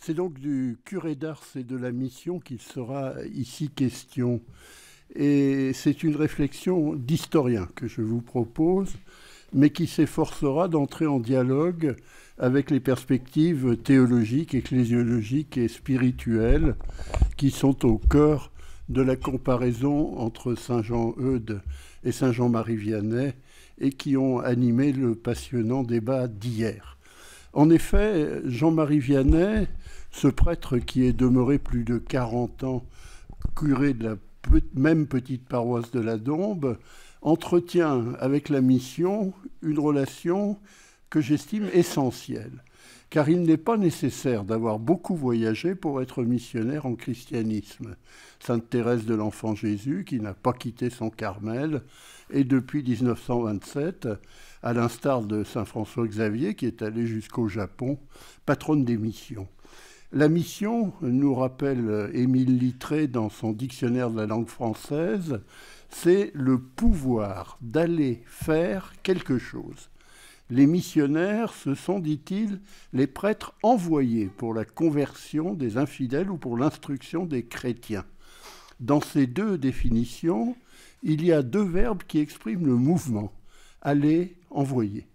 C'est donc du curé d'Ars et de la mission qu'il sera ici question. Et c'est une réflexion d'historien que je vous propose, mais qui s'efforcera d'entrer en dialogue avec les perspectives théologiques, ecclésiologiques et spirituelles qui sont au cœur de la comparaison entre Saint Jean-Eudes et Saint Jean-Marie Vianney et qui ont animé le passionnant débat d'hier. En effet, Jean-Marie Vianney, ce prêtre qui est demeuré plus de 40 ans curé de la même petite paroisse de la Dombes, entretient avec la mission une relation que j'estime essentielle, car il n'est pas nécessaire d'avoir beaucoup voyagé pour être missionnaire en christianisme. Sainte Thérèse de l'Enfant Jésus, qui n'a pas quitté son Carmel, et depuis 1927, à l'instar de Saint François Xavier, qui est allé jusqu'au Japon, patronne des missions. La mission, nous rappelle Émile Littré dans son dictionnaire de la langue française, c'est le pouvoir d'aller faire quelque chose. Les missionnaires, ce sont, dit-il, les prêtres envoyés pour la conversion des infidèles ou pour l'instruction des chrétiens. Dans ces deux définitions, il y a deux verbes qui expriment le mouvement, aller, envoyer.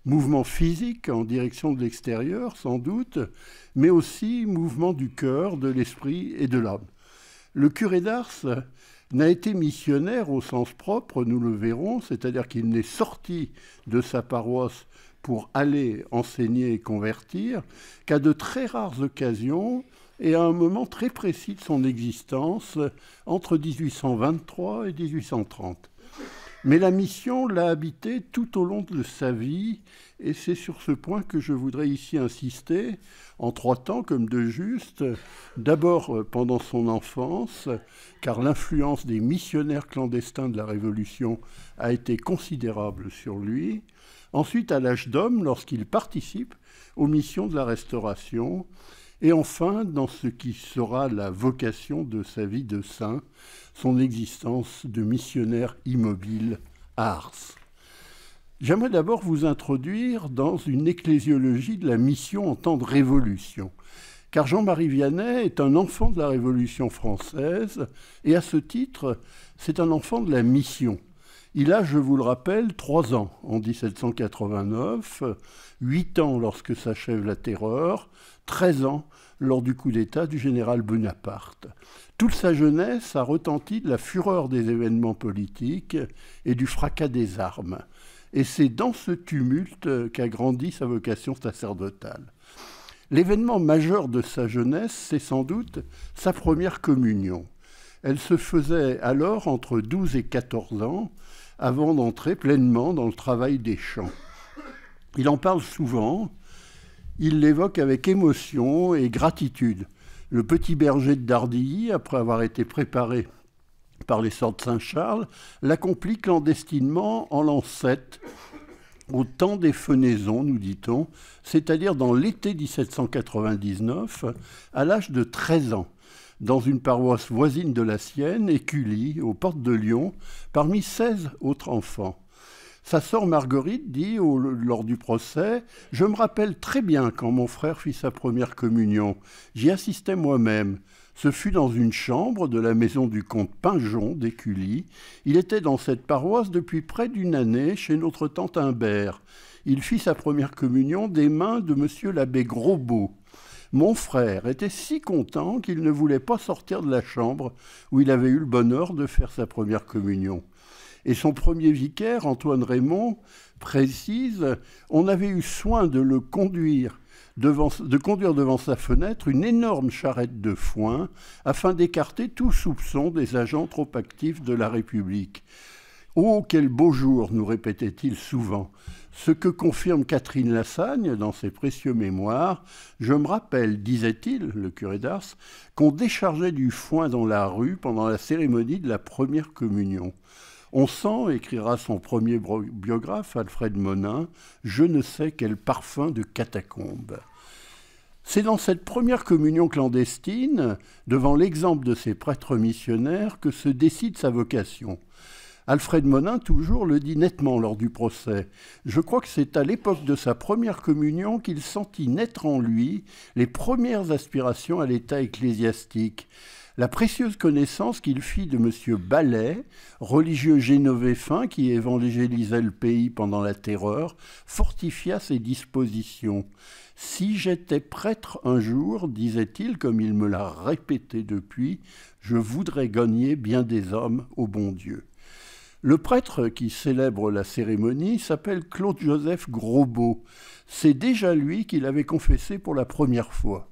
Mouvement physique en direction de l'extérieur, sans doute, mais aussi mouvement du cœur, de l'esprit et de l'âme. Le curé d'Ars n'a été missionnaire au sens propre, nous le verrons, c'est-à-dire qu'il n'est sorti de sa paroisse pour aller enseigner et convertir qu'à de très rares occasions et à un moment très précis de son existence, entre 1823 et 1830. Mais la mission l'a habité tout au long de sa vie, et c'est sur ce point que je voudrais ici insister, en trois temps comme de juste. D'abord pendant son enfance, car l'influence des missionnaires clandestins de la Révolution a été considérable sur lui. Ensuite à l'âge d'homme, lorsqu'il participe aux missions de la Restauration. Et enfin, dans ce qui sera la vocation de sa vie de saint, son existence de missionnaire immobile à Ars. J'aimerais d'abord vous introduire dans une ecclésiologie de la mission en temps de Révolution, car Jean-Marie Vianney est un enfant de la Révolution française, et à ce titre, c'est un enfant de la mission. Il a, je vous le rappelle, 3 ans en 1789, 8 ans lorsque s'achève la Terreur, 13 ans lors du coup d'État du général Bonaparte. Toute sa jeunesse a retenti de la fureur des événements politiques et du fracas des armes. Et c'est dans ce tumulte qu'a grandi sa vocation sacerdotale. L'événement majeur de sa jeunesse, c'est sans doute sa première communion. Elle se faisait alors entre 12 et 14 ans, avant d'entrer pleinement dans le travail des champs. Il en parle souvent, il l'évoque avec émotion et gratitude. Le petit berger de Dardilly, après avoir été préparé par les Sœurs de Saint-Charles, l'accomplit clandestinement en l'an 7, au temps des fenaisons, nous dit-on, c'est-à-dire dans l'été 1799, à l'âge de 13 ans, dans une paroisse voisine de la sienne, Écully, aux portes de Lyon, parmi 16 autres enfants. Sa sœur Marguerite dit, lors du procès, « Je me rappelle très bien quand mon frère fit sa première communion. J'y assistais moi-même. Ce fut dans une chambre de la maison du comte Pingeon d'Écully. Il était dans cette paroisse depuis près d'une année chez notre tante Imbert. Il fit sa première communion des mains de monsieur l'abbé Grosbeau. Mon frère était si content qu'il ne voulait pas sortir de la chambre où il avait eu le bonheur de faire sa première communion. Et son premier vicaire, Antoine Raymond, précise « On avait eu soin de le conduire devant sa fenêtre une énorme charrette de foin afin d'écarter tout soupçon des agents trop actifs de la République. Oh, quel beau jour, nous répétait-il souvent. Ce que confirme Catherine Lassagne dans ses précieux mémoires, je me rappelle, disait-il, le curé d'Ars, qu'on déchargeait du foin dans la rue pendant la cérémonie de la première communion. On sent, écrira son premier biographe, Alfred Monin, je ne sais quel parfum de catacombe. C'est dans cette première communion clandestine, devant l'exemple de ces prêtres missionnaires, que se décide sa vocation. Alfred Monin, toujours, le dit nettement lors du procès. Je crois que c'est à l'époque de sa première communion qu'il sentit naître en lui les premières aspirations à l'état ecclésiastique. La précieuse connaissance qu'il fit de M. Ballet, religieux génovéfin qui évangélisait le pays pendant la Terreur, fortifia ses dispositions. « Si j'étais prêtre un jour, disait-il, comme il me l'a répété depuis, je voudrais gagner bien des hommes au bon Dieu. » Le prêtre qui célèbre la cérémonie s'appelle Claude-Joseph Grosbeau. C'est déjà lui qui l'avait confessé pour la première fois.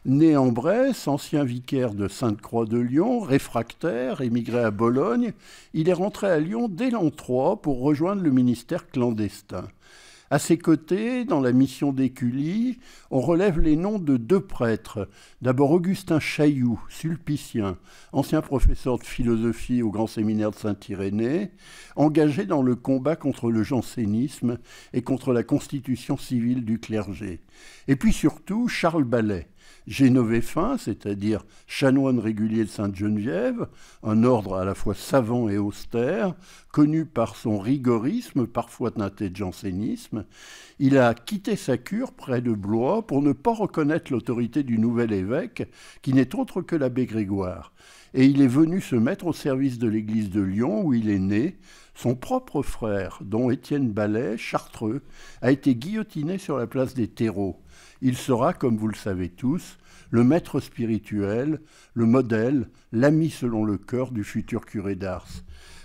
Né en Bresse, ancien vicaire de Sainte-Croix de Lyon, réfractaire, émigré à Bologne, il est rentré à Lyon dès l'an 3 pour rejoindre le ministère clandestin. À ses côtés, dans la mission d'Écully, on relève les noms de 2 prêtres. D'abord Augustin Chailloux, sulpicien, ancien professeur de philosophie au grand séminaire de Saint-Irénée, engagé dans le combat contre le jansénisme et contre la constitution civile du clergé. Et puis surtout Charles Ballet, génovéfin, c'est-à-dire chanoine régulier de Sainte-Geneviève, un ordre à la fois savant et austère, connu par son rigorisme, parfois teinté de jansénisme. Il a quitté sa cure près de Blois pour ne pas reconnaître l'autorité du nouvel évêque, qui n'est autre que l'abbé Grégoire. Et il est venu se mettre au service de l'église de Lyon, où il est né. Son propre frère, dont Étienne Ballet, chartreux, a été guillotiné sur la place des Terreaux. Il sera, comme vous le savez tous, le maître spirituel, le modèle, l'ami selon le cœur du futur curé d'Ars.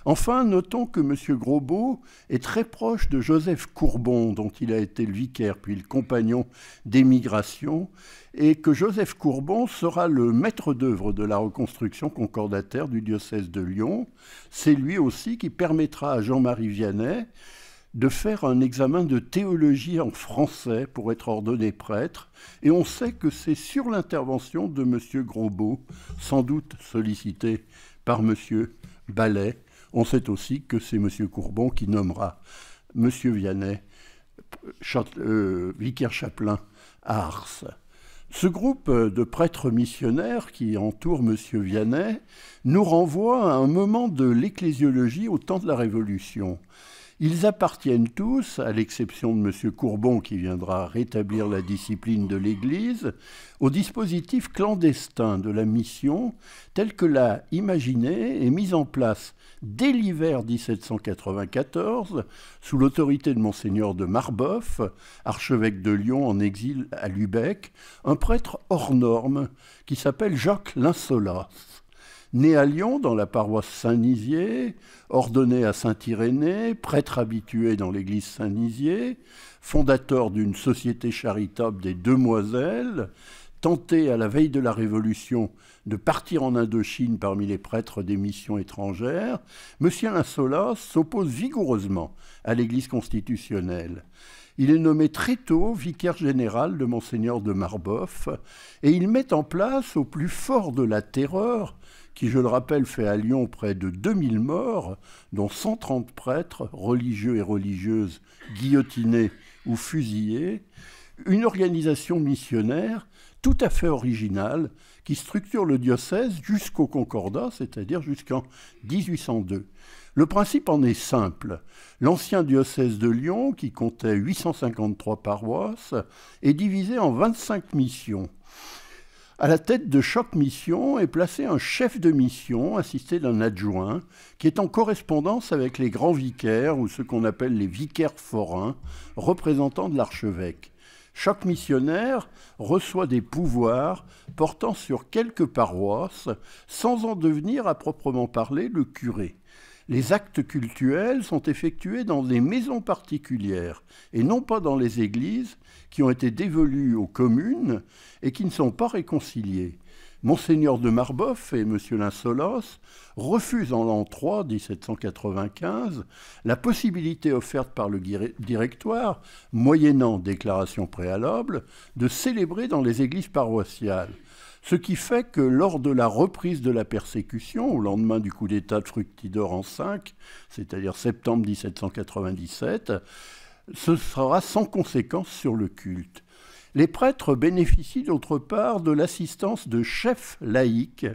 Enfin, notons que M. Grosbeau est très proche de Joseph Courbon, dont il a été le vicaire puis le compagnon d'émigration, et que Joseph Courbon sera le maître d'œuvre de la reconstruction concordataire du diocèse de Lyon. C'est lui aussi qui permettra à Jean-Marie Vianney de faire un examen de théologie en français pour être ordonné prêtre. Et on sait que c'est sur l'intervention de M. Grosbeau, sans doute sollicité par M. Ballet. On sait aussi que c'est M. Courbon qui nommera M. Vianney vicaire chapelain à Ars. Ce groupe de prêtres missionnaires qui entoure M. Vianney nous renvoie à un moment de l'ecclésiologie au temps de la Révolution. Ils appartiennent tous, à l'exception de M. Courbon qui viendra rétablir la discipline de l'Église, au dispositif clandestin de la mission tel que l'a imaginé et mis en place dès l'hiver 1794, sous l'autorité de Monseigneur de Marboeuf, archevêque de Lyon en exil à Lübeck, un prêtre hors norme qui s'appelle Jacques Linsolas. Né à Lyon, dans la paroisse Saint-Nizier, ordonné à Saint-Irénée, prêtre habitué dans l'église Saint-Nizier, fondateur d'une société charitable des Demoiselles, tenté à la veille de la Révolution de partir en Indochine parmi les prêtres des missions étrangères, M. Linsolas s'oppose vigoureusement à l'église constitutionnelle. Il est nommé très tôt vicaire général de Monseigneur de Marboeuf et il met en place, au plus fort de la terreur, qui, je le rappelle, fait à Lyon près de 2000 morts, dont 130 prêtres, religieux et religieuses, guillotinés ou fusillés, une organisation missionnaire tout à fait originale qui structure le diocèse jusqu'au Concordat, c'est-à-dire jusqu'en 1802. Le principe en est simple. L'ancien diocèse de Lyon, qui comptait 853 paroisses, est divisé en 25 missions. À la tête de chaque mission est placé un chef de mission assisté d'un adjoint qui est en correspondance avec les grands vicaires ou ceux qu'on appelle les vicaires forains, représentants de l'archevêque. Chaque missionnaire reçoit des pouvoirs portant sur quelques paroisses sans en devenir à proprement parler le curé. Les actes cultuels sont effectués dans des maisons particulières et non pas dans les églises qui ont été dévolues aux communes et qui ne sont pas réconciliées. Monseigneur de Marboeuf et M. Linsolas refusent en l'an 3, 1795, la possibilité offerte par le directoire, moyennant déclaration préalable, de célébrer dans les églises paroissiales. Ce qui fait que lors de la reprise de la persécution, au lendemain du coup d'État de Fructidor en 5, c'est-à-dire septembre 1797, ce sera sans conséquence sur le culte. Les prêtres bénéficient d'autre part de l'assistance de chefs laïcs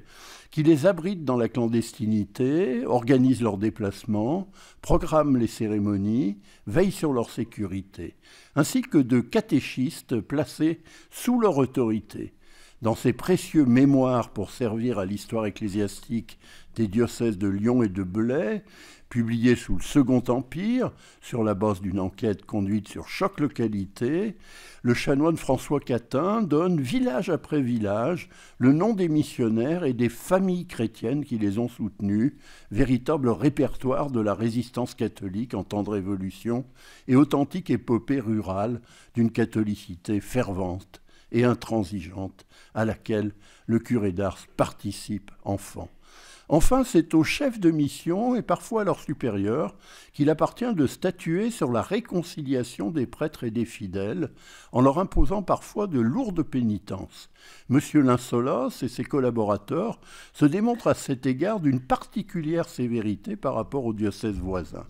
qui les abritent dans la clandestinité, organisent leurs déplacements, programment les cérémonies, veillent sur leur sécurité, ainsi que de catéchistes placés sous leur autorité. Dans ses précieux mémoires pour servir à l'histoire ecclésiastique des diocèses de Lyon et de Belay, publiés sous le Second Empire, sur la base d'une enquête conduite sur chaque localité, le chanoine François Catin donne, village après village, le nom des missionnaires et des familles chrétiennes qui les ont soutenus, véritable répertoire de la résistance catholique en temps de révolution et authentique épopée rurale d'une catholicité fervente et intransigeante à laquelle le curé d'Ars participe enfant. Enfin, c'est aux chefs de mission et parfois à leurs supérieurs qu'il appartient de statuer sur la réconciliation des prêtres et des fidèles en leur imposant parfois de lourdes pénitences. Monsieur Linsolos et ses collaborateurs se démontrent à cet égard d'une particulière sévérité par rapport aux diocèses voisins.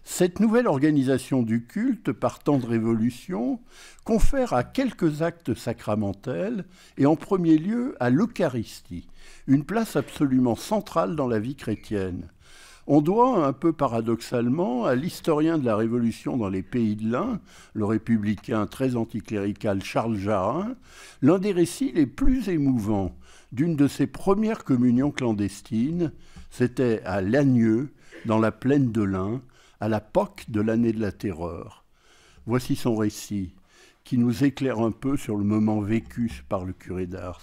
Cette nouvelle organisation du culte, par temps de révolution, confère à quelques actes sacramentels, et en premier lieu à l'Eucharistie, une place absolument centrale dans la vie chrétienne. On doit, un peu paradoxalement, à l'historien de la Révolution dans les Pays de l'Ain, le républicain très anticlérical Charles Jarin, l'un des récits les plus émouvants d'une de ses premières communions clandestines. C'était à Lagnieu, dans la plaine de l'Ain, à la Pâque de l'année de la Terreur. Voici son récit, qui nous éclaire un peu sur le moment vécu par le curé d'Ars.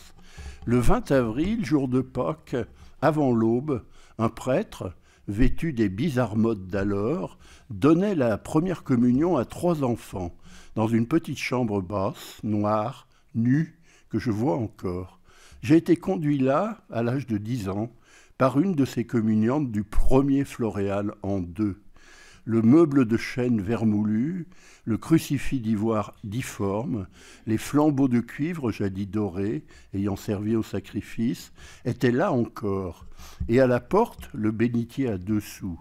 Le 20 avril, jour de Pâques, avant l'aube, un prêtre, vêtu des bizarres modes d'alors, donnait la première communion à 3 enfants, dans une petite chambre basse, noire, nue, que je vois encore. J'ai été conduit là, à l'âge de 10 ans, par une de ces communiantes du premier floréal en 2. Le meuble de chêne vermoulu, le crucifix d'ivoire difforme, les flambeaux de cuivre jadis dorés, ayant servi au sacrifice, étaient là encore, et à la porte, le bénitier à 2 sous.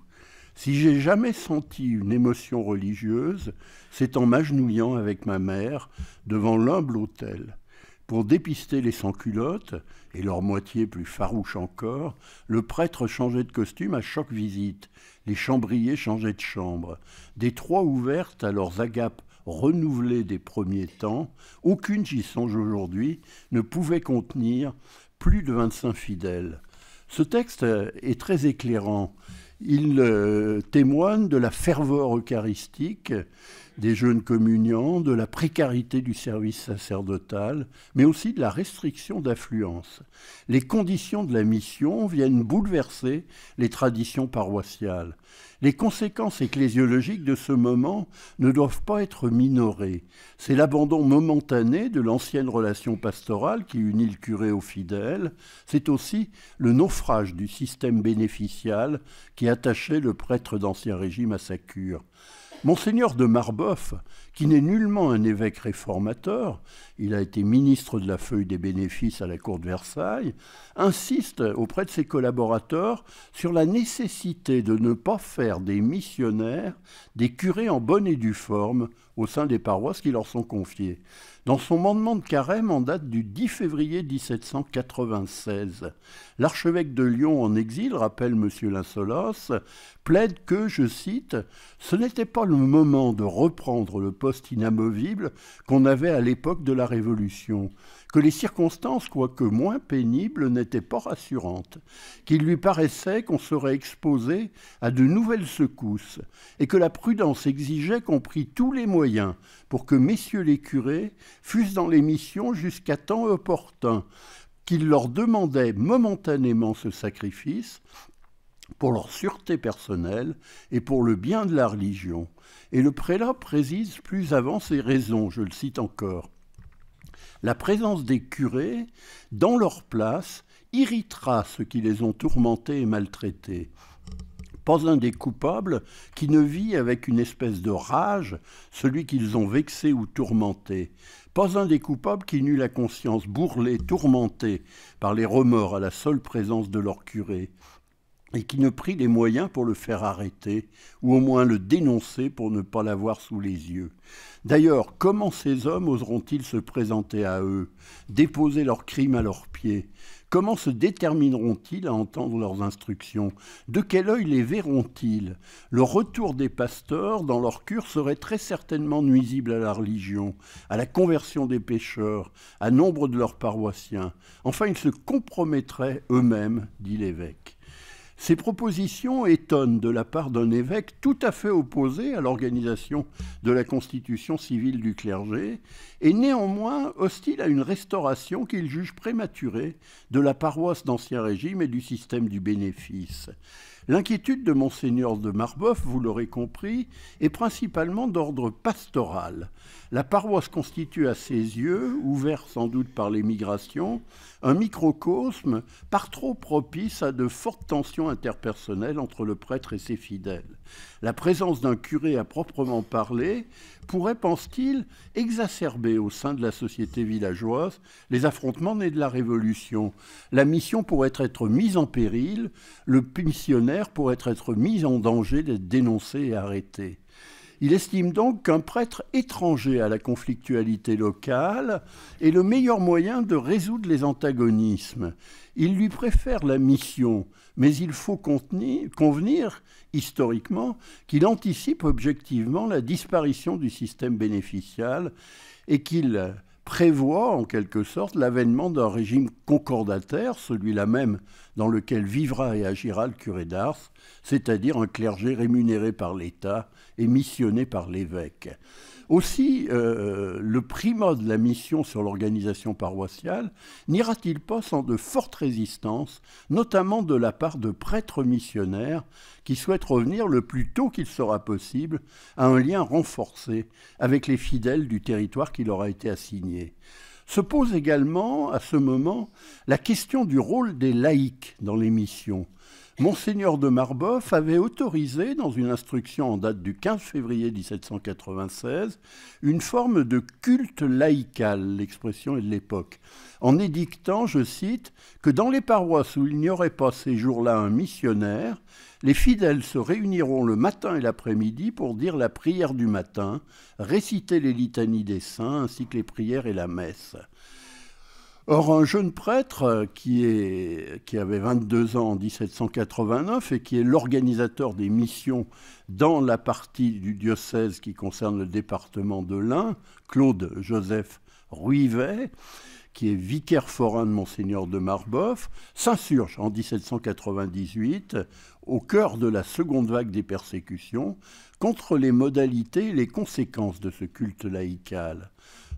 Si j'ai jamais senti une émotion religieuse, c'est en m'agenouillant avec ma mère devant l'humble autel. Pour dépister les sans-culottes, et leur moitié plus farouche encore, le prêtre changeait de costume à chaque visite. Les chambriers changeaient de chambre. Des 3 ouvertes à leurs agapes renouvelées des premiers temps, aucune, j'y songe aujourd'hui, ne pouvait contenir plus de 25 fidèles. Ce texte est très éclairant. Il témoigne de la ferveur eucharistique des jeunes communiants, de la précarité du service sacerdotal, mais aussi de la restriction d'affluence. Les conditions de la mission viennent bouleverser les traditions paroissiales. Les conséquences ecclésiologiques de ce moment ne doivent pas être minorées. C'est l'abandon momentané de l'ancienne relation pastorale qui unit le curé aux fidèles. C'est aussi le naufrage du système bénéficial qui attachait le prêtre d'Ancien Régime à sa cure. Monseigneur de Marbeuf, qui n'est nullement un évêque réformateur, il a été ministre de la Feuille des bénéfices à la cour de Versailles, insiste auprès de ses collaborateurs sur la nécessité de ne pas faire des missionnaires des curés en bonne et due forme au sein des paroisses qui leur sont confiées. Dans son mandement de carême en date du 10 février 1796, l'archevêque de Lyon en exil, rappelle M. Linsolos, plaide que, je cite, « ce n'était pas le moment de reprendre le poste inamovible qu'on avait à l'époque de la Révolution, que les circonstances, quoique moins pénibles, n'étaient pas rassurantes, qu'il lui paraissait qu'on serait exposé à de nouvelles secousses et que la prudence exigeait qu'on prît tous les moyens pour que messieurs les curés fussent dans les missions jusqu'à temps opportun, qu'il leur demandait momentanément ce sacrifice pour leur sûreté personnelle et pour le bien de la religion. » Et le prélat précise plus avant ces raisons, je le cite encore. La présence des curés, dans leur place, irritera ceux qui les ont tourmentés et maltraités. Pas un des coupables qui ne vit avec une espèce de rage celui qu'ils ont vexé ou tourmenté. Pas un des coupables qui n'eut la conscience bourrelée, tourmentée par les remords à la seule présence de leur curé. et qui ne prit les moyens pour le faire arrêter, ou au moins le dénoncer pour ne pas l'avoir sous les yeux. D'ailleurs, comment ces hommes oseront-ils se présenter à eux, déposer leurs crimes à leurs pieds? Comment se détermineront-ils à entendre leurs instructions? De quel œil les verront-ils? Le retour des pasteurs dans leur cure serait très certainement nuisible à la religion, à la conversion des pécheurs, à nombre de leurs paroissiens. Enfin, ils se compromettraient eux-mêmes, dit l'évêque. Ces propositions étonnent de la part d'un évêque tout à fait opposé à l'organisation de la constitution civile du clergé et néanmoins hostile à une restauration qu'il juge prématurée de la paroisse d'Ancien Régime et du système du bénéfice. L'inquiétude de Monseigneur de Marbeuf, vous l'aurez compris, est principalement d'ordre pastoral. La paroisse constitue à ses yeux, ouvert sans doute par l'émigration, un microcosme par trop propice à de fortes tensions interpersonnelles entre le prêtre et ses fidèles. La présence d'un curé à proprement parler pourrait, pense-t-il, exacerber au sein de la société villageoise les affrontements nés de la Révolution. La mission pourrait être mise en péril, le missionnaire pourrait être mis en danger d'être dénoncé et arrêté. Il estime donc qu'un prêtre étranger à la conflictualité locale est le meilleur moyen de résoudre les antagonismes. Il lui préfère la mission, mais il faut convenir, historiquement, qu'il anticipe objectivement la disparition du système bénéficial et qu'il prévoit en quelque sorte l'avènement d'un régime concordataire, celui-là même dans lequel vivra et agira le curé d'Ars, c'est-à-dire un clergé rémunéré par l'État et missionné par l'évêque. Aussi, le primat de la mission sur l'organisation paroissiale n'ira-t-il pas sans de fortes résistances, notamment de la part de prêtres missionnaires qui souhaitent revenir le plus tôt qu'il sera possible à un lien renforcé avec les fidèles du territoire qui leur a été assigné. Se pose également, à ce moment, la question du rôle des laïcs dans les missions. Monseigneur de Marbeuf avait autorisé, dans une instruction en date du 15 février 1796, une forme de culte laïcal, l'expression est de l'époque, en édictant, je cite, que dans les paroisses où il n'y aurait pas ces jours-là un missionnaire, les fidèles se réuniront le matin et l'après-midi pour dire la prière du matin, réciter les litanies des saints ainsi que les prières et la messe. Or, un jeune prêtre qui avait 22 ans en 1789 et qui est l'organisateur des missions dans la partie du diocèse qui concerne le département de l'Ain, Claude Joseph Ruivet, qui est vicaire forain de Monseigneur de Marbeuf, s'insurge en 1798, au cœur de la seconde vague des persécutions, contre les modalités et les conséquences de ce culte laïcal.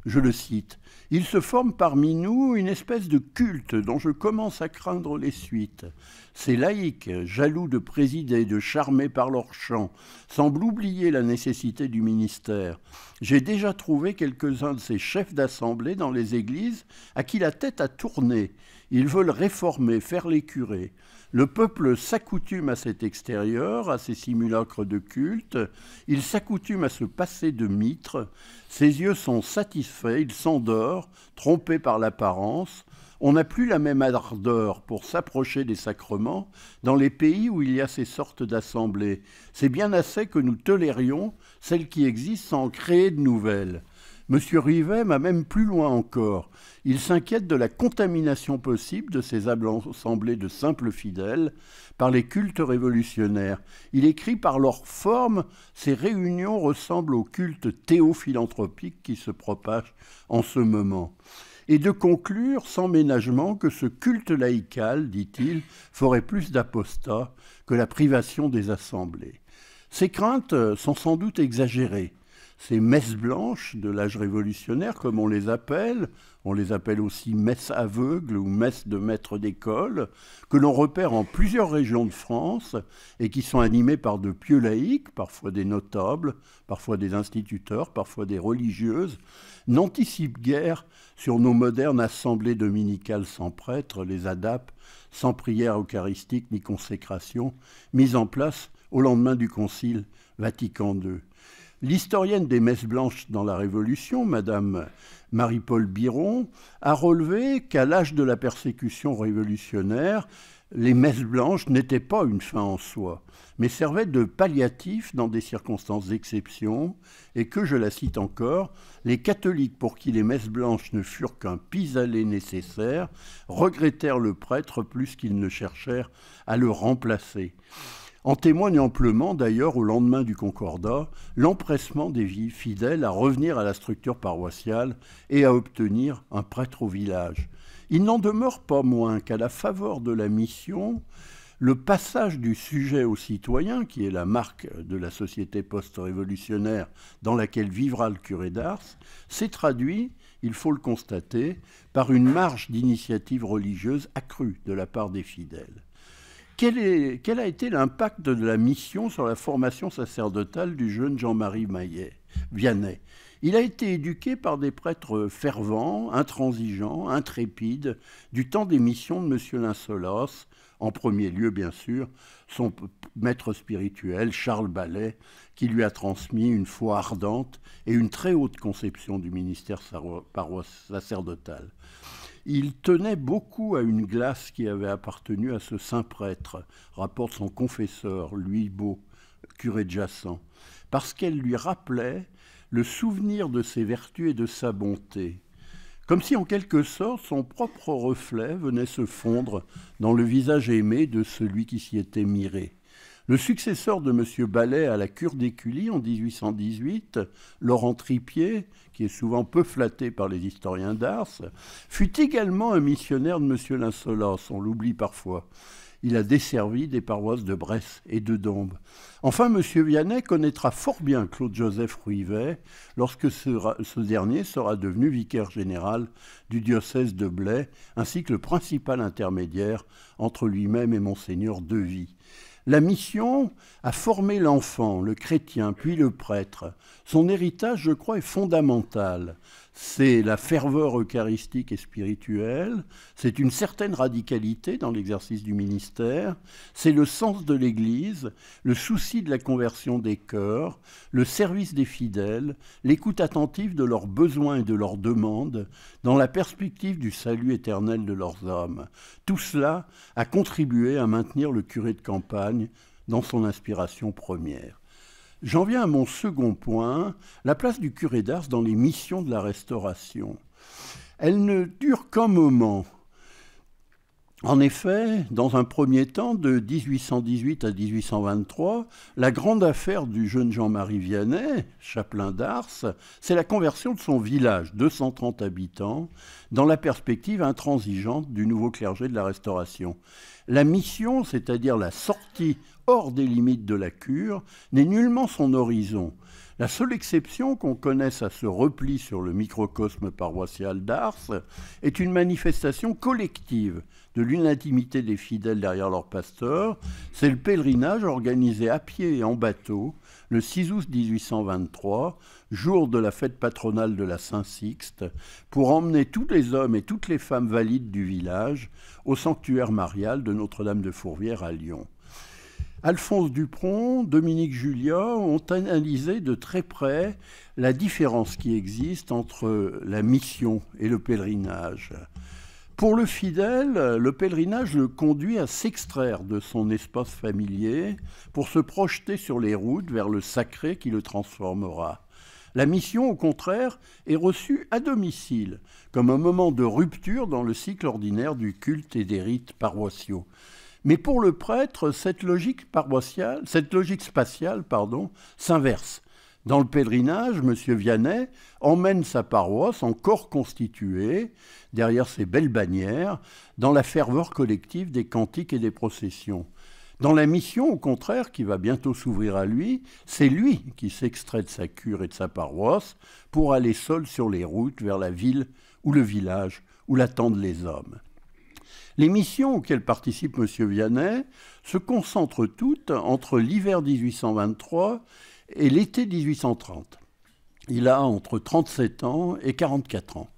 Je le cite, « Il se forme parmi nous une espèce de culte dont je commence à craindre les suites. Ces laïcs, jaloux de présider et de charmer par leur chant, semblent oublier la nécessité du ministère. J'ai déjà trouvé quelques-uns de ces chefs d'assemblée dans les églises à qui la tête a tourné. Ils veulent réformer, faire les curés. Le peuple s'accoutume à cet extérieur, à ces simulacres de culte. Il s'accoutume à se passer de mitre. Ses yeux sont satisfaits, il s'endort, trompé par l'apparence. On n'a plus la même ardeur pour s'approcher des sacrements dans les pays où il y a ces sortes d'assemblées. C'est bien assez que nous tolérions celles qui existent sans en créer de nouvelles. Monsieur Rivet va même plus loin encore. Il s'inquiète de la contamination possible de ces assemblées de simples fidèles par les cultes révolutionnaires. Il écrit par leur forme, ces réunions ressemblent au culte théophilanthropique qui se propage en ce moment. Et de conclure sans ménagement que ce culte laïcal, dit-il, ferait plus d'apostats que la privation des assemblées. Ces craintes sont sans doute exagérées. Ces messes blanches de l'âge révolutionnaire, comme on les appelle aussi messes aveugles ou messes de maîtres d'école, que l'on repère en plusieurs régions de France et qui sont animées par de pieux laïcs, parfois des notables, parfois des instituteurs, parfois des religieuses, n'anticipent guère sur nos modernes assemblées dominicales sans prêtre, les ADAP, sans prière eucharistique ni consécration, mises en place au lendemain du Concile Vatican II. L'historienne des messes blanches dans la Révolution, Madame Marie-Paul Biron, a relevé qu'à l'âge de la persécution révolutionnaire, Les messes blanches n'étaient pas une fin en soi, mais servaient de palliatif dans des circonstances d'exception, et que, je la cite encore, les catholiques pour qui les messes blanches ne furent qu'un pis-aller nécessaire, regrettèrent le prêtre plus qu'ils ne cherchèrent à le remplacer. En témoigne amplement, d'ailleurs, au lendemain du Concordat, l'empressement des fidèles à revenir à la structure paroissiale et à obtenir un prêtre au village. Il n'en demeure pas moins qu'à la faveur de la mission, le passage du sujet au citoyen, qui est la marque de la société post-révolutionnaire dans laquelle vivra le curé d'Ars, s'est traduit, il faut le constater, par une marge d'initiative religieuse accrue de la part des fidèles. Quel a été l'impact de la mission sur la formation sacerdotale du jeune Jean-Marie Vianney? Il a été éduqué par des prêtres fervents, intransigeants, intrépides, du temps des missions de M. Linsolos, en premier lieu, bien sûr, son maître spirituel, Charles Ballet, qui lui a transmis une foi ardente et une très haute conception du ministère sacerdotal. Il tenait beaucoup à une glace qui avait appartenu à ce saint prêtre, rapporte son confesseur, Louis Beau, curé de Jassan, parce qu'elle lui rappelait le souvenir de ses vertus et de sa bonté, comme si en quelque sorte son propre reflet venait se fondre dans le visage aimé de celui qui s'y était miré. Le successeur de M. Ballet à la cure d'Écully en 1818, Laurent Tripier, qui est souvent peu flatté par les historiens d'Ars, fut également un missionnaire de M. Linsolos, on l'oublie parfois. Il a desservi des paroisses de Bresse et de Dombes. Enfin, M. Vianney connaîtra fort bien Claude-Joseph Ruivet lorsque ce dernier sera devenu vicaire général du diocèse de Blaye, ainsi que le principal intermédiaire entre lui-même et Monseigneur Devy. La mission a formé l'enfant, le chrétien, puis le prêtre. Son héritage, je crois, est fondamental. C'est la ferveur eucharistique et spirituelle, c'est une certaine radicalité dans l'exercice du ministère, c'est le sens de l'Église, le souci de la conversion des cœurs, le service des fidèles, l'écoute attentive de leurs besoins et de leurs demandes, dans la perspective du salut éternel de leurs âmes. Tout cela a contribué à maintenir le curé de campagne dans son inspiration première. J'en viens à mon second point, la place du curé d'Ars dans les missions de la Restauration. Elle ne dure qu'un moment. En effet, dans un premier temps, de 1818 à 1823, la grande affaire du jeune Jean-Marie Vianney, chapelain d'Ars, c'est la conversion de son village, 230 habitants, dans la perspective intransigeante du nouveau clergé de la Restauration. La mission, c'est-à-dire la sortie hors des limites de la cure, n'est nullement son horizon. La seule exception qu'on connaisse à ce repli sur le microcosme paroissial d'Ars est une manifestation collective de l'unanimité des fidèles derrière leur pasteur. C'est le pèlerinage organisé à pied et en bateau le 6 août 1823, jour de la fête patronale de la Saint-Sixte, pour emmener tous les hommes et toutes les femmes valides du village au sanctuaire marial de Notre-Dame de Fourvière à Lyon. Alphonse Dupron, Dominique Julia ont analysé de très près la différence qui existe entre la mission et le pèlerinage. Pour le fidèle, le pèlerinage le conduit à s'extraire de son espace familier pour se projeter sur les routes vers le sacré qui le transformera. La mission, au contraire, est reçue à domicile, comme un moment de rupture dans le cycle ordinaire du culte et des rites paroissiaux. Mais pour le prêtre, cette logique spatiale, s'inverse. Dans le pèlerinage, M. Vianney emmène sa paroisse en corps constitué, derrière ses belles bannières, dans la ferveur collective des cantiques et des processions. Dans la mission, au contraire, qui va bientôt s'ouvrir à lui, c'est lui qui s'extrait de sa cure et de sa paroisse pour aller seul sur les routes vers la ville ou le village où l'attendent les hommes. Les missions auxquelles participe M. Vianney se concentrent toutes entre l'hiver 1823 et l'été 1830. Il a entre 37 ans et 44 ans.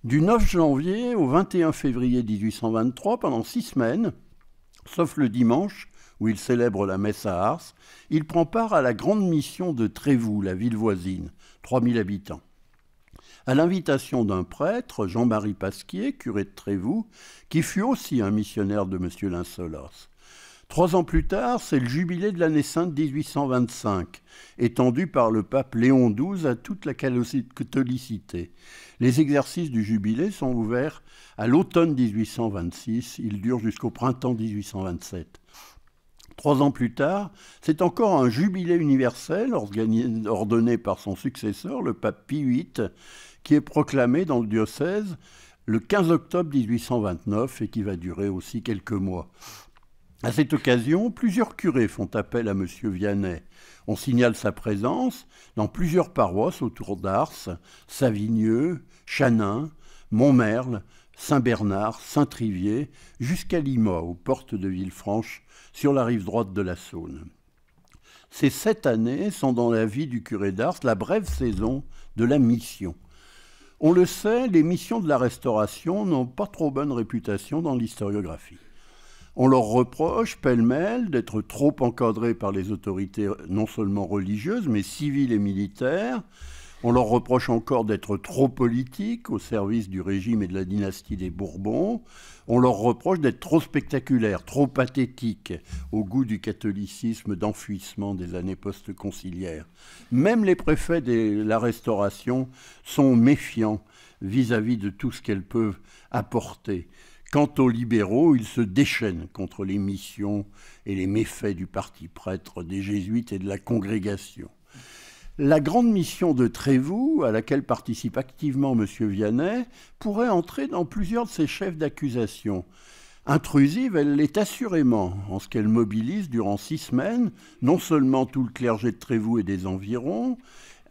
Du 9 janvier au 21 février 1823, pendant 6 semaines, sauf le dimanche où il célèbre la messe à Ars, il prend part à la grande mission de Trévoux, la ville voisine, 3000 habitants. à l'invitation d'un prêtre, Jean-Marie Pasquier, curé de Trévoux, qui fut aussi un missionnaire de M. Linsolas. 3 ans plus tard, c'est le jubilé de l'année sainte 1825, étendu par le pape Léon XII à toute la catholicité. Les exercices du jubilé sont ouverts à l'automne 1826, ils durent jusqu'au printemps 1827. 3 ans plus tard, c'est encore un jubilé universel ordonné par son successeur, le pape Pie VIII, qui est proclamé dans le diocèse le 15 octobre 1829 et qui va durer aussi quelques mois. À cette occasion, plusieurs curés font appel à M. Vianney. On signale sa présence dans plusieurs paroisses autour d'Ars, Savigneux, Chanin, Montmerle, Saint-Bernard, Saint-Trivier, jusqu'à Limoux, aux portes de Villefranche, sur la rive droite de la Saône. Ces 7 années sont dans la vie du curé d'Ars la brève saison de la mission. On le sait, les missions de la Restauration n'ont pas trop bonne réputation dans l'historiographie. On leur reproche, pêle-mêle, d'être trop encadrés par les autorités non seulement religieuses, mais civiles et militaires. On leur reproche encore d'être trop politiques au service du régime et de la dynastie des Bourbons. On leur reproche d'être trop spectaculaires, trop pathétiques, au goût du catholicisme d'enfouissement des années post-conciliaires. Même les préfets de la Restauration sont méfiants vis-à-vis de tout ce qu'elles peuvent apporter. Quant aux libéraux, ils se déchaînent contre les missions et les méfaits du parti prêtre, des jésuites et de la congrégation. La grande mission de Trévoux, à laquelle participe activement M. Vianney, pourrait entrer dans plusieurs de ses chefs d'accusation. Intrusive, elle l'est assurément, en ce qu'elle mobilise durant 6 semaines non seulement tout le clergé de Trévoux et des environs,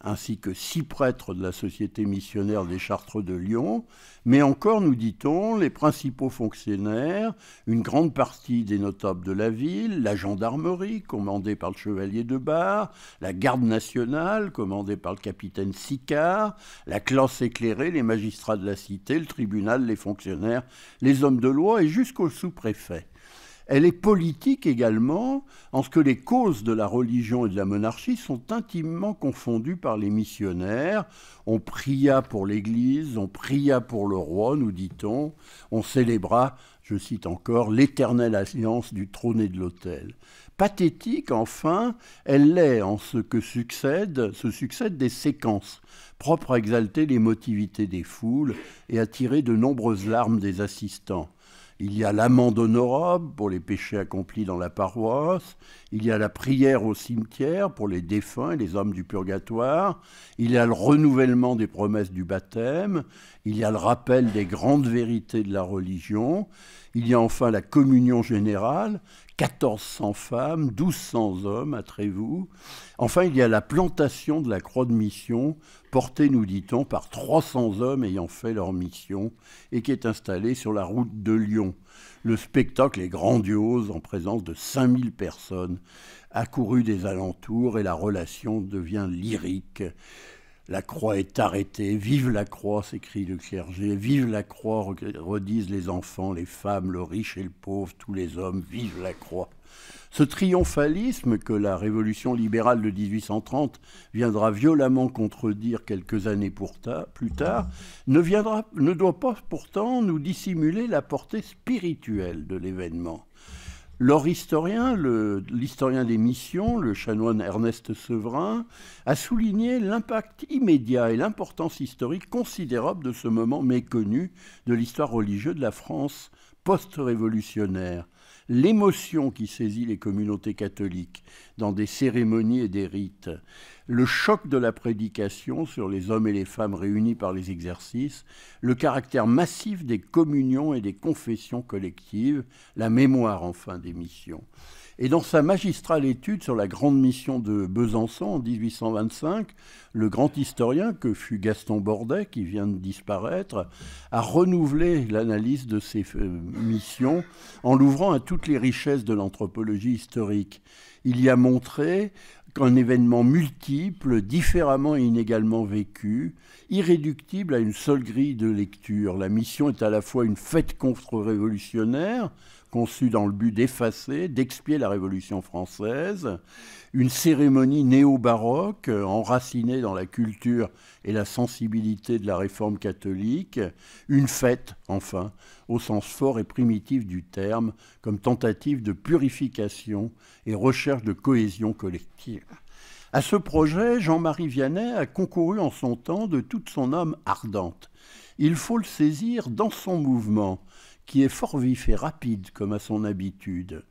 ainsi que 6 prêtres de la Société missionnaire des Chartreux de Lyon, mais encore, nous dit-on, les principaux fonctionnaires, une grande partie des notables de la ville, la gendarmerie, commandée par le chevalier de Bar, la garde nationale, commandée par le capitaine Sicard, la classe éclairée, les magistrats de la cité, le tribunal, les fonctionnaires, les hommes de loi et jusqu'au sous-préfet. Elle est politique également, en ce que les causes de la religion et de la monarchie sont intimement confondues par les missionnaires. On pria pour l'Église, on pria pour le roi, nous dit-on. On célébra, je cite encore, l'éternelle alliance du trône et de l'autel. Pathétique, enfin, elle l'est en ce que se succèdent des séquences, propres à exalter l'émotivité des foules et à tirer de nombreuses larmes des assistants. Il y a l'amende honorable pour les péchés accomplis dans la paroisse. Il y a la prière au cimetière pour les défunts et les hommes du purgatoire. Il y a le renouvellement des promesses du baptême. Il y a le rappel des grandes vérités de la religion. Il y a enfin la communion générale, 1400 femmes, 1200 hommes à Trévoux. Enfin, il y a la plantation de la croix de mission, portée, nous dit-on, par 300 hommes ayant fait leur mission et qui est installée sur la route de Lyon. Le spectacle est grandiose en présence de 5000 personnes accourues des alentours et la relation devient lyrique. La croix est arrêtée, vive la croix, s'écrie le clergé, vive la croix, redisent les enfants, les femmes, le riche et le pauvre, tous les hommes, vive la croix. Ce triomphalisme que la révolution libérale de 1830 viendra violemment contredire quelques années plus tard, ne doit pas pourtant nous dissimuler la portée spirituelle de l'événement. Leur historien, l'historien des missions, le chanoine Ernest Severin, a souligné l'impact immédiat et l'importance historique considérable de ce moment méconnu de l'histoire religieuse de la France post-révolutionnaire. L'émotion qui saisit les communautés catholiques dans des cérémonies et des rites, le choc de la prédication sur les hommes et les femmes réunis par les exercices, le caractère massif des communions et des confessions collectives, la mémoire enfin des missions. Et dans sa magistrale étude sur la grande mission de Besançon en 1825, le grand historien que fut Gaston Bordet, qui vient de disparaître, a renouvelé l'analyse de ces missions en l'ouvrant à toutes les richesses de l'anthropologie historique. Il y a montré qu'un événement multiple, différemment et inégalement vécu, irréductible à une seule grille de lecture. La mission est à la fois une fête contre-révolutionnaire, conçu dans le but d'effacer, d'expier la Révolution française, une cérémonie néo-baroque enracinée dans la culture et la sensibilité de la Réforme catholique, une fête, enfin, au sens fort et primitif du terme, comme tentative de purification et recherche de cohésion collective. À ce projet, Jean-Marie Vianney a concouru en son temps de toute son âme ardente. Il faut le saisir dans son mouvement, qui est fort vif et rapide, comme à son habitude.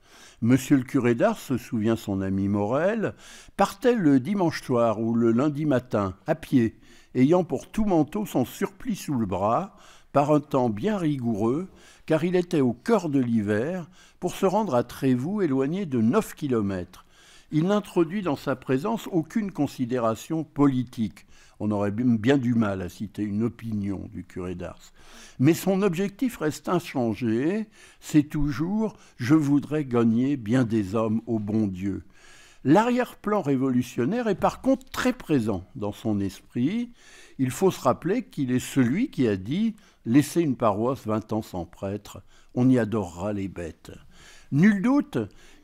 Monsieur le curé d'Ars, se souvient son ami Morel, partait le dimanche soir ou le lundi matin, à pied, ayant pour tout manteau son surplis sous le bras, par un temps bien rigoureux, car il était au cœur de l'hiver, pour se rendre à Trévoux, éloigné de 9 kilomètres. Il n'introduit dans sa présence aucune considération politique. On aurait bien du mal à citer une opinion du curé d'Ars. Mais son objectif reste inchangé, c'est toujours « je voudrais gagner bien des hommes au bon Dieu ». L'arrière-plan révolutionnaire est par contre très présent dans son esprit. Il faut se rappeler qu'il est celui qui a dit « laissez une paroisse 20 ans sans prêtre, on y adorera les bêtes ». Nul doute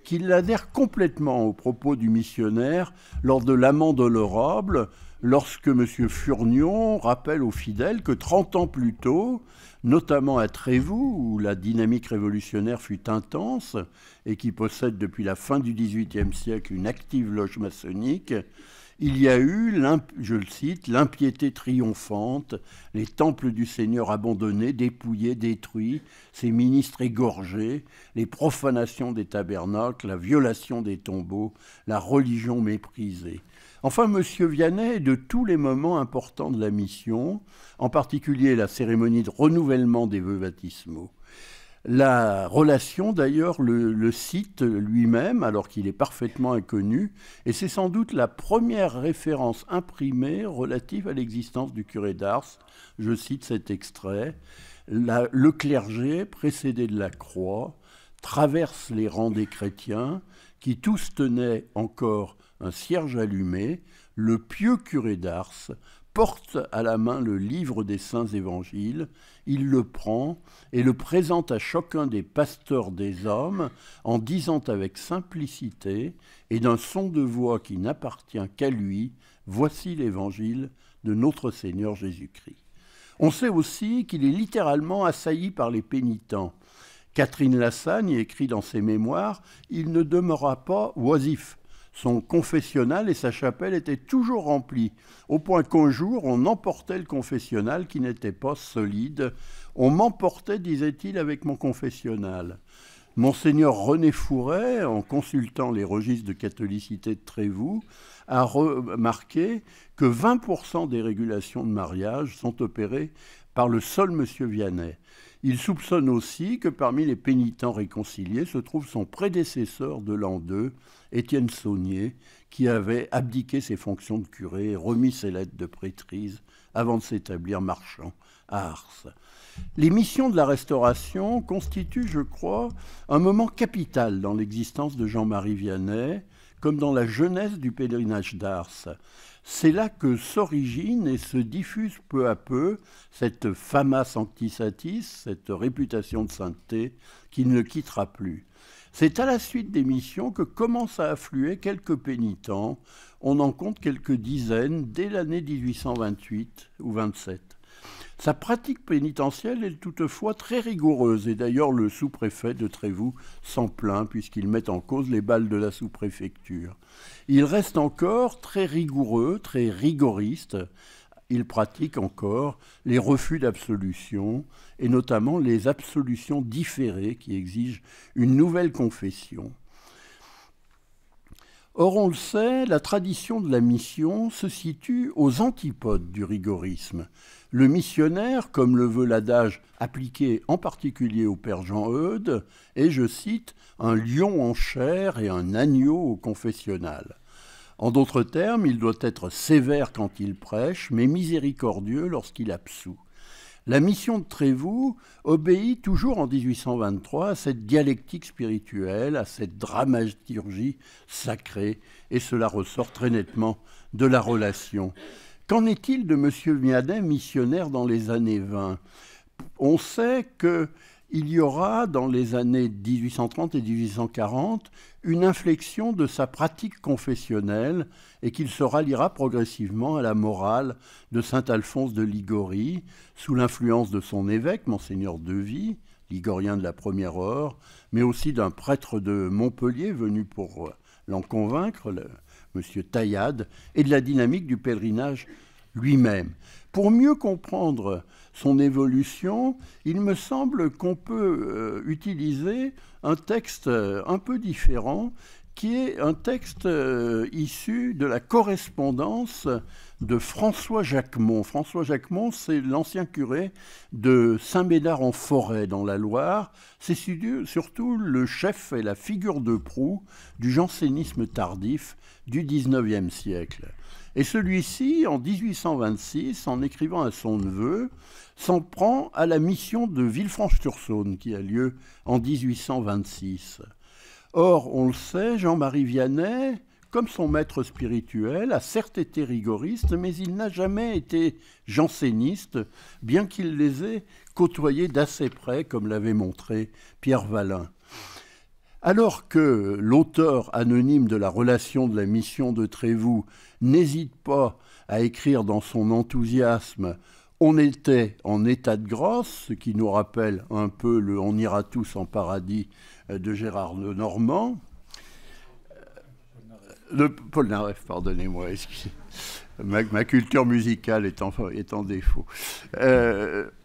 qu'il adhère complètement aux propos du missionnaire lors de l'amende honorable, lorsque M. Furnion rappelle aux fidèles que 30 ans plus tôt, notamment à Trévoux, où la dynamique révolutionnaire fut intense et qui possède depuis la fin du XVIIIe siècle une active loge maçonnique, il y a eu, je le cite, l'impiété triomphante, les temples du Seigneur abandonnés, dépouillés, détruits, ses ministres égorgés, les profanations des tabernacles, la violation des tombeaux, la religion méprisée. Enfin, M. Vianney, de tous les moments importants de la mission, en particulier la cérémonie de renouvellement des vœux baptismaux, la relation, d'ailleurs, le cite lui-même, alors qu'il est parfaitement inconnu, et c'est sans doute la première référence imprimée relative à l'existence du curé d'Ars. Je cite cet extrait. Le clergé, précédé de la croix, traverse les rangs des chrétiens, qui tous tenaient encore un cierge allumé. Le pieux curé d'Ars porte à la main le livre des saints évangiles, il le prend et le présente à chacun des pasteurs des hommes en disant avec simplicité et d'un son de voix qui n'appartient qu'à lui, voici l'évangile de notre Seigneur Jésus-Christ. On sait aussi qu'il est littéralement assailli par les pénitents. Catherine Lassagne écrit dans ses mémoires « Il ne demeura pas oisif ». Son confessionnal et sa chapelle étaient toujours remplis, au point qu'un jour, on emportait le confessionnal qui n'était pas solide. On m'emportait, disait-il, avec mon confessionnal. Monseigneur René Fouret, en consultant les registres de catholicité de Trévoux, a remarqué que 20% des régulations de mariage sont opérées par le seul monsieur Vianney. Il soupçonne aussi que parmi les pénitents réconciliés se trouve son prédécesseur de l'an 2, Étienne Saunier, qui avait abdiqué ses fonctions de curé et remis ses lettres de prêtrise avant de s'établir marchand à Ars. Les missions de la Restauration constituent, je crois, un moment capital dans l'existence de Jean-Marie Vianney, comme dans la jeunesse du pèlerinage d'Ars. C'est là que s'origine et se diffuse peu à peu cette fama sanctisatis, cette réputation de sainteté qui ne le quittera plus. C'est à la suite des missions que commencent à affluer quelques pénitents. On en compte quelques dizaines dès l'année 1828 ou 27. Sa pratique pénitentielle est toutefois très rigoureuse et d'ailleurs le sous-préfet de Trévoux s'en plaint puisqu'il met en cause les balles de la sous-préfecture. Il reste encore très rigoureux, très rigoriste. Il pratique encore les refus d'absolution et notamment les absolutions différées qui exigent une nouvelle confession. Or, on le sait, la tradition de la mission se situe aux antipodes du rigorisme. Le missionnaire, comme le veut l'adage appliqué en particulier au père Jean-Eudes, est, je cite, « un lion en chair et un agneau au confessionnal ». En d'autres termes, il doit être sévère quand il prêche, mais miséricordieux lorsqu'il absout. La mission de Trévoux obéit toujours en 1823 à cette dialectique spirituelle, à cette dramaturgie sacrée, et cela ressort très nettement de la relation. Qu'en est-il de M. Vianney, missionnaire dans les années 20 ? On sait il y aura, dans les années 1830 et 1840, une inflexion de sa pratique confessionnelle et qu'il se ralliera progressivement à la morale de saint Alphonse de Ligorie, sous l'influence de son évêque, Monseigneur Devy, ligorien de la première heure, mais aussi d'un prêtre de Montpellier venu pour l'en convaincre, M. Taillade, et de la dynamique du pèlerinage lui-même. Pour mieux comprendre son évolution, il me semble qu'on peut utiliser un texte un peu différent, qui est un texte issu de la correspondance de François Jacquemont. François Jacquemont, c'est l'ancien curé de Saint-Médard-en-Forêt, dans la Loire. C'est surtout le chef et la figure de proue du jansénisme tardif du XIXe siècle. Et celui-ci, en 1826, en écrivant à son neveu, s'en prend à la mission de Villefranche-sur-Saône, qui a lieu en 1826. Or, on le sait, Jean-Marie Vianney, comme son maître spirituel, a certes été rigoriste, mais il n'a jamais été janséniste, bien qu'il les ait côtoyés d'assez près, comme l'avait montré Pierre Vallin. Alors que l'auteur anonyme de la relation de la mission de Trévoux n'hésite pas à écrire dans son enthousiasme « On était en état de grâce », ce qui nous rappelle un peu le « On ira tous en paradis » de Gérard Lenormand. Polnareff, pardonnez-moi, ma culture musicale est en défaut.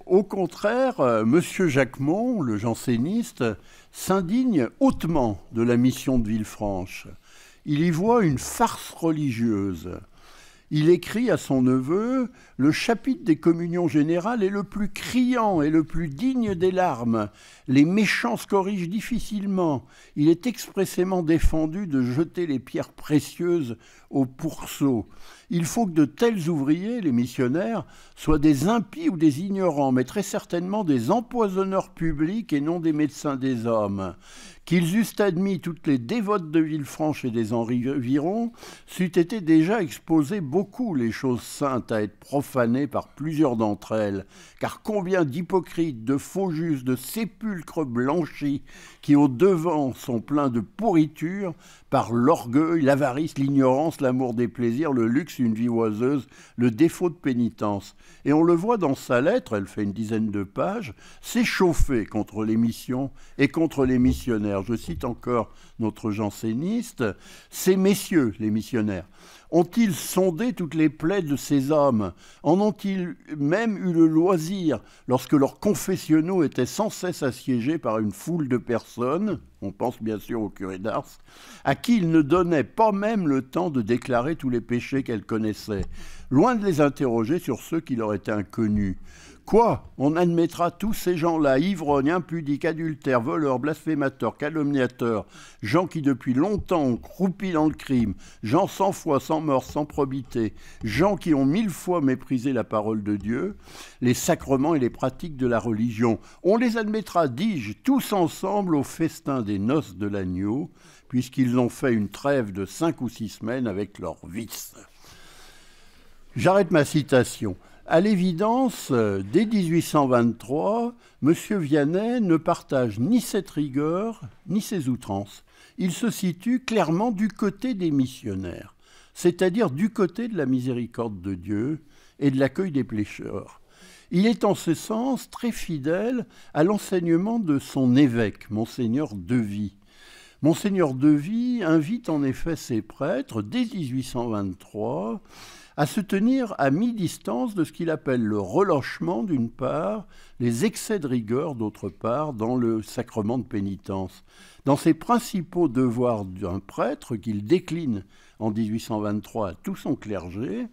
Au contraire, M. Jacquemont, le janséniste, s'indigne hautement de la mission de Villefranche. Il y voit une farce religieuse. Il écrit à son neveu « Le chapitre des communions générales est le plus criant et le plus digne des larmes. Les méchants se corrigent difficilement. Il est expressément défendu de jeter les pierres précieuses au pourceau. Il faut que de tels ouvriers, les missionnaires, soient des impies ou des ignorants, mais très certainement des empoisonneurs publics et non des médecins des hommes. Qu'ils eussent admis toutes les dévotes de Villefranche et des environs, c'eût été déjà exposé beaucoup les choses saintes à être profanées par plusieurs d'entre elles, car combien d'hypocrites, de faux justes, de sépulcres blanchis, qui au devant sont pleins de pourriture, par l'orgueil, l'avarice, l'ignorance, l'amour des plaisirs, le luxe, une vie oiseuse, le défaut de pénitence. Et on le voit dans sa lettre, elle fait une dizaine de pages, s'échauffer contre les missions et contre les missionnaires. Je cite encore notre janséniste, « Ces messieurs, les missionnaires, ont-ils sondé toutes les plaies de ces hommes? En ont-ils même eu le loisir, lorsque leurs confessionnaux étaient sans cesse assiégés par une foule de personnes, on pense bien sûr au curé d'Ars, à qui ils ne donnaient pas même le temps de déclarer tous les péchés qu'elles connaissaient, loin de les interroger sur ceux qui leur étaient inconnus. Quoi? On admettra tous ces gens-là, ivrognes, impudiques, adultères, voleurs, blasphémateurs, calomniateurs, gens qui depuis longtemps ont croupi dans le crime, gens sans foi, sans mort, sans probité, gens qui ont 1000 fois méprisé la parole de Dieu, les sacrements et les pratiques de la religion. On les admettra, dis-je, tous ensemble au festin des noces de l'agneau, puisqu'ils ont fait une trêve de 5 ou 6 semaines avec leurs vices. » J'arrête ma citation. À l'évidence, dès 1823, M. Vianney ne partage ni cette rigueur, ni ces outrances. Il se situe clairement du côté des missionnaires, c'est-à-dire du côté de la miséricorde de Dieu et de l'accueil des pécheurs. Il est en ce sens très fidèle à l'enseignement de son évêque, Monseigneur Devy. Monseigneur Devy invite en effet ses prêtres, dès 1823, à se tenir à mi-distance de ce qu'il appelle le relâchement d'une part, les excès de rigueur d'autre part dans le sacrement de pénitence. Dans ses principaux devoirs d'un prêtre qu'il décline en 1823 à tout son clergé,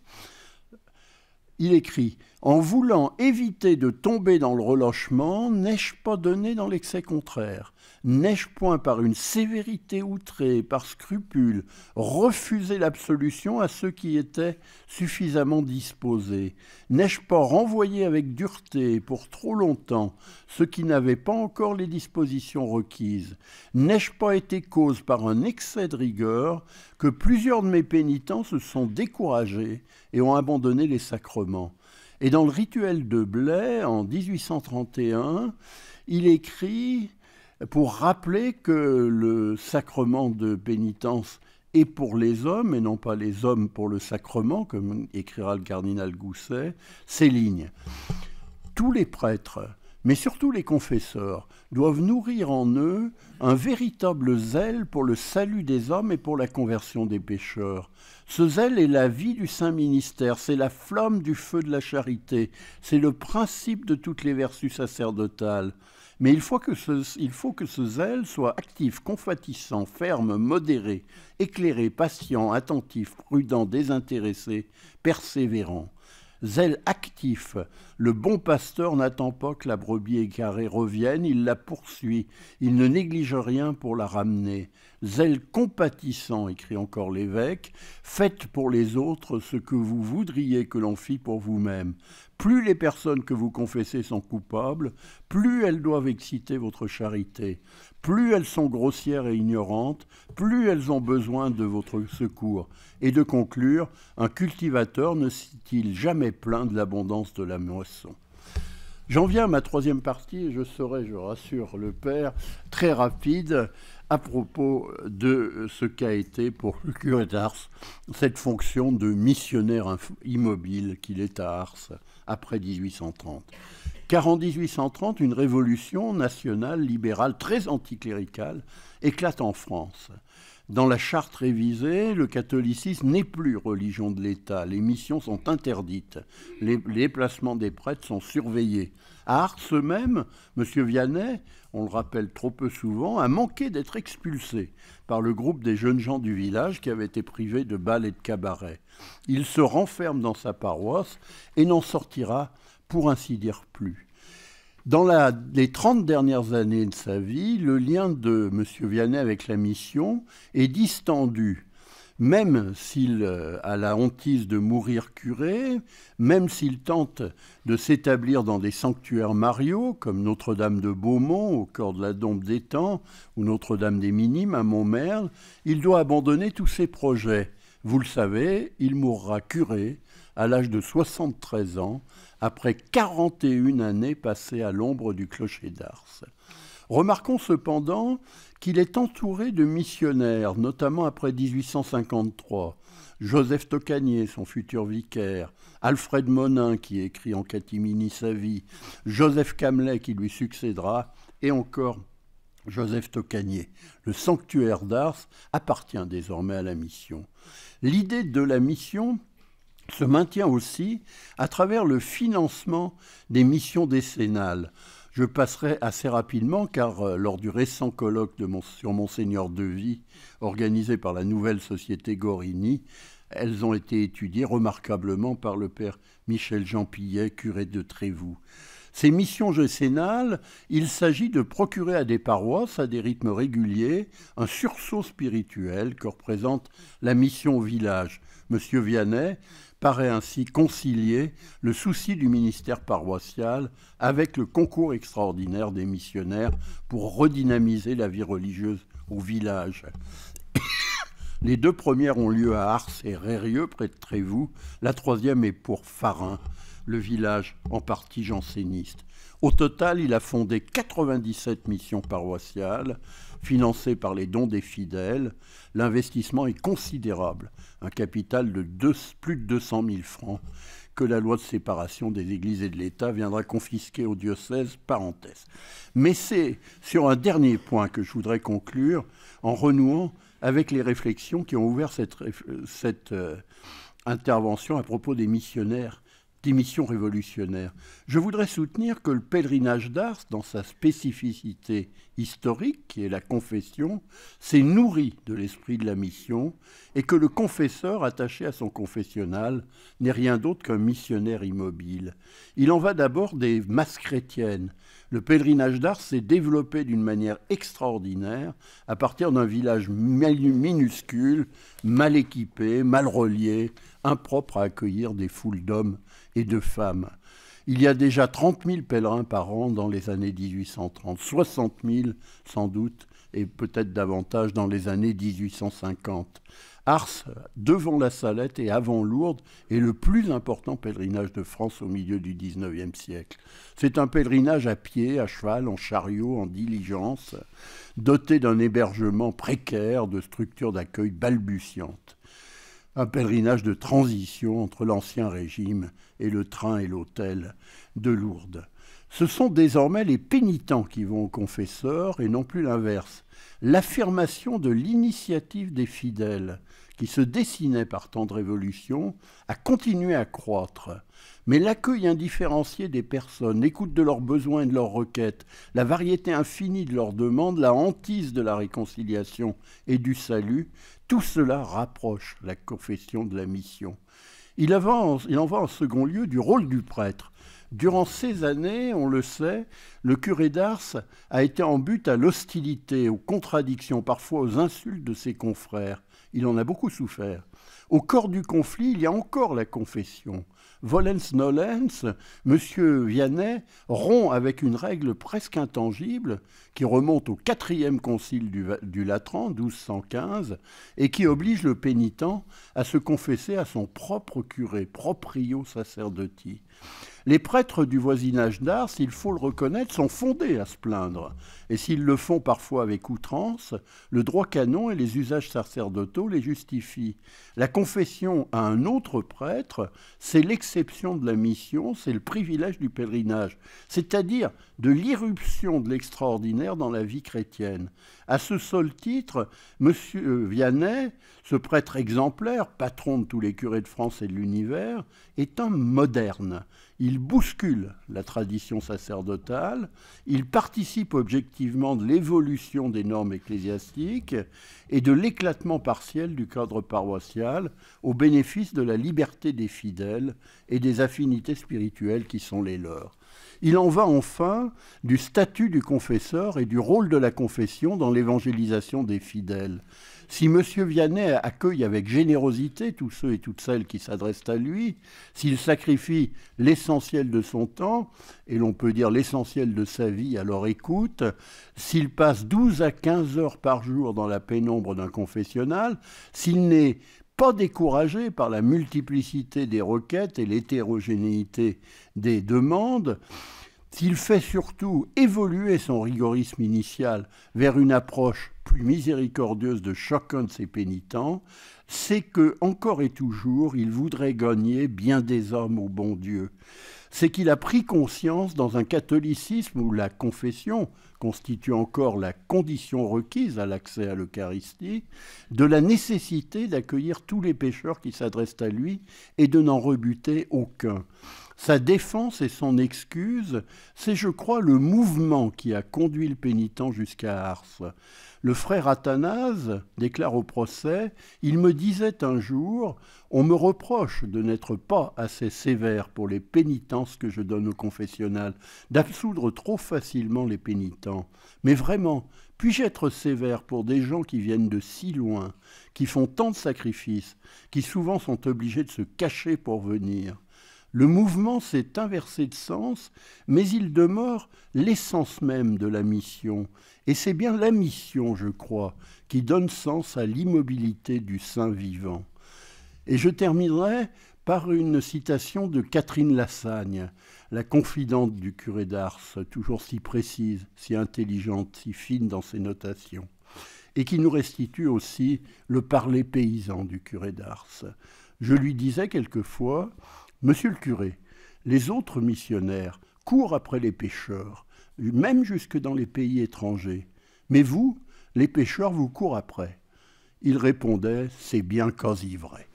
il écrit « En voulant éviter de tomber dans le relâchement, n'ai-je pas donné dans l'excès contraire ? N'ai-je point par une sévérité outrée, par scrupule, refusé l'absolution à ceux qui étaient suffisamment disposés? N'ai-je pas renvoyé avec dureté pour trop longtemps ceux qui n'avaient pas encore les dispositions requises? N'ai-je pas été cause par un excès de rigueur que plusieurs de mes pénitents se sont découragés et ont abandonné les sacrements? Et dans le rituel de Blaye, en 1831, il écrit, pour rappeler que le sacrement de pénitence est pour les hommes, et non pas les hommes pour le sacrement, comme écrira le cardinal Gousset, ces lignes. Tous les prêtres, mais surtout les confesseurs, doivent nourrir en eux un véritable zèle pour le salut des hommes et pour la conversion des pécheurs. Ce zèle est la vie du saint ministère, c'est la flamme du feu de la charité, c'est le principe de toutes les vertus sacerdotales. Mais il faut que ce zèle soit actif, confatissant, ferme, modéré, éclairé, patient, attentif, prudent, désintéressé, persévérant. Zèle actif, le bon pasteur n'attend pas que la brebis égarée revienne, il la poursuit, il ne néglige rien pour la ramener. Zèle compatissant, écrit encore l'évêque, faites pour les autres ce que vous voudriez que l'on fît pour vous-même. Plus les personnes que vous confessez sont coupables, plus elles doivent exciter votre charité. Plus elles sont grossières et ignorantes, plus elles ont besoin de votre secours. Et de conclure, un cultivateur ne s'est-il jamais plaint de l'abondance de la moisson. J'en viens à ma troisième partie et je serai, je rassure le père, très rapide à propos de ce qu'a été pour le curé d'Ars cette fonction de missionnaire immobile qu'il est à Ars après 1830. Car en 1830, une révolution nationale libérale très anticléricale éclate en France. Dans la charte révisée, le catholicisme n'est plus religion de l'État. Les missions sont interdites. Les placements des prêtres sont surveillés. À Ars même, M. Vianney, on le rappelle trop peu souvent, a manqué d'être expulsé par le groupe des jeunes gens du village qui avaient été privés de bal et de cabaret. Il se renferme dans sa paroisse et n'en sortira, pour ainsi dire, plus. Dans les 30 dernières années de sa vie, le lien de M. Vianney avec la mission est distendu, même s'il a la hantise de mourir curé, même s'il tente de s'établir dans des sanctuaires mariaux, comme Notre-Dame de Beaumont, au cœur de la Dombe d'Étang, ou Notre-Dame des Minimes, à Montmerle, il doit abandonner tous ses projets. Vous le savez, il mourra curé à l'âge de 73 ans, après 41 années passées à l'ombre du clocher d'Ars. Remarquons cependant qu'il est entouré de missionnaires, notamment après 1853. Joseph Tocanier, son futur vicaire, Alfred Monin, qui écrit en catimini sa vie, Joseph Camelet, qui lui succédera, et encore Joseph Tocanier. Le sanctuaire d'Ars appartient désormais à la mission. L'idée de la mission se maintient aussi à travers le financement des missions décennales. Je passerai assez rapidement car lors du récent colloque sur Monseigneur Devy, organisé par la Nouvelle Société Gorini, elles ont été étudiées remarquablement par le père Michel-Jean Pillet, curé de Trévoux. Ces missions décennales, il s'agit de procurer à des paroisses, à des rythmes réguliers, un sursaut spirituel que représente la mission au village. Monsieur Vianney paraît ainsi concilier le souci du ministère paroissial avec le concours extraordinaire des missionnaires pour redynamiser la vie religieuse au village. Les deux premières ont lieu à Ars et Rérieux, près de Trévoux. La troisième est pour Farin, le village en partie janséniste. Au total, il a fondé 97 missions paroissiales, financées par les dons des fidèles. L'investissement est considérable, un capital de plus de 200 000 francs, que la loi de séparation des églises et de l'État viendra confisquer au diocèse, parenthèse. Mais c'est sur un dernier point que je voudrais conclure, en renouant avec les réflexions qui ont ouvert cette intervention à propos des missionnaires, des missions révolutionnaires. Je voudrais soutenir que le pèlerinage d'Ars, dans sa spécificité historique, qui est la confession, s'est nourri de l'esprit de la mission et que le confesseur attaché à son confessionnal n'est rien d'autre qu'un missionnaire immobile. Il en va d'abord des masses chrétiennes. Le pèlerinage d'Ars s'est développé d'une manière extraordinaire à partir d'un village minuscule, mal équipé, mal relié, impropre à accueillir des foules d'hommes et de femmes. Il y a déjà 30 000 pèlerins par an dans les années 1830, 60 000 sans doute, et peut-être davantage dans les années 1850. Ars, devant la Salette et avant Lourdes, est le plus important pèlerinage de France au milieu du XIXe siècle. C'est un pèlerinage à pied, à cheval, en chariot, en diligence, doté d'un hébergement précaire, de structures d'accueil balbutiantes. Un pèlerinage de transition entre l'Ancien Régime et le train et l'hôtel de Lourdes. Ce sont désormais les pénitents qui vont au confesseur et non plus l'inverse. L'affirmation de l'initiative des fidèles, qui se dessinait par temps de révolution, a continué à croître. Mais l'accueil indifférencié des personnes, l'écoute de leurs besoins et de leurs requêtes, la variété infinie de leurs demandes, la hantise de la réconciliation et du salut, tout cela rapproche la confession de la mission. Il en va en second lieu du rôle du prêtre. Durant ces années, on le sait, le curé d'Ars a été en butte à l'hostilité, aux contradictions, parfois aux insultes de ses confrères. Il en a beaucoup souffert. Au corps du conflit, il y a encore la confession. Volens nolens, M. Vianney rompt avec une règle presque intangible qui remonte au 4e concile du Latran, 1215, et qui oblige le pénitent à se confesser à son propre curé, proprio sacerdoti. Les prêtres du voisinage d'Ars, il faut le reconnaître, sont fondés à se plaindre. Et s'ils le font parfois avec outrance, le droit canon et les usages sacerdotaux les justifient. La confession à un autre prêtre, c'est l'exception de la mission, c'est le privilège du pèlerinage, c'est-à-dire de l'irruption de l'extraordinaire dans la vie chrétienne. À ce seul titre, M. Vianney, ce prêtre exemplaire, patron de tous les curés de France et de l'univers, est un moderne. Il bouscule la tradition sacerdotale, il participe objectivement de l'évolution des normes ecclésiastiques et de l'éclatement partiel du cadre paroissial au bénéfice de la liberté des fidèles et des affinités spirituelles qui sont les leurs. Il en va enfin du statut du confesseur et du rôle de la confession dans l'évangélisation des fidèles. Si M. Vianney accueille avec générosité tous ceux et toutes celles qui s'adressent à lui, s'il sacrifie l'essentiel de son temps, et l'on peut dire l'essentiel de sa vie à leur écoute, s'il passe 12 à 15 heures par jour dans la pénombre d'un confessionnal, s'il n'est pas découragé par la multiplicité des requêtes et l'hétérogénéité des demandes, s'il fait surtout évoluer son rigorisme initial vers une approche plus miséricordieuse de chacun de ses pénitents, c'est que, encore et toujours, il voudrait gagner bien des hommes au bon Dieu. C'est qu'il a pris conscience, dans un catholicisme où la confession constitue encore la condition requise à l'accès à l'Eucharistie, de la nécessité d'accueillir tous les pécheurs qui s'adressent à lui et de n'en rebuter aucun. Sa défense et son excuse, c'est, je crois, le mouvement qui a conduit le pénitent jusqu'à Ars. Le frère Athanase déclare au procès « Il me disait un jour, on me reproche de n'être pas assez sévère pour les pénitences que je donne au confessionnal, d'absoudre trop facilement les pénitents. Mais vraiment, puis-je être sévère pour des gens qui viennent de si loin, qui font tant de sacrifices, qui souvent sont obligés de se cacher pour venir ?» Le mouvement s'est inversé de sens, mais il demeure l'essence même de la mission. Et c'est bien la mission, je crois, qui donne sens à l'immobilité du saint vivant. Et je terminerai par une citation de Catherine Lassagne, la confidente du curé d'Ars, toujours si précise, si intelligente, si fine dans ses notations, et qui nous restitue aussi le parler paysan du curé d'Ars. Je lui disais quelquefois: Monsieur le curé, les autres missionnaires courent après les pécheurs, même jusque dans les pays étrangers. Mais vous, les pécheurs, vous courent après. Il répondait: c'est bien quasi vrai.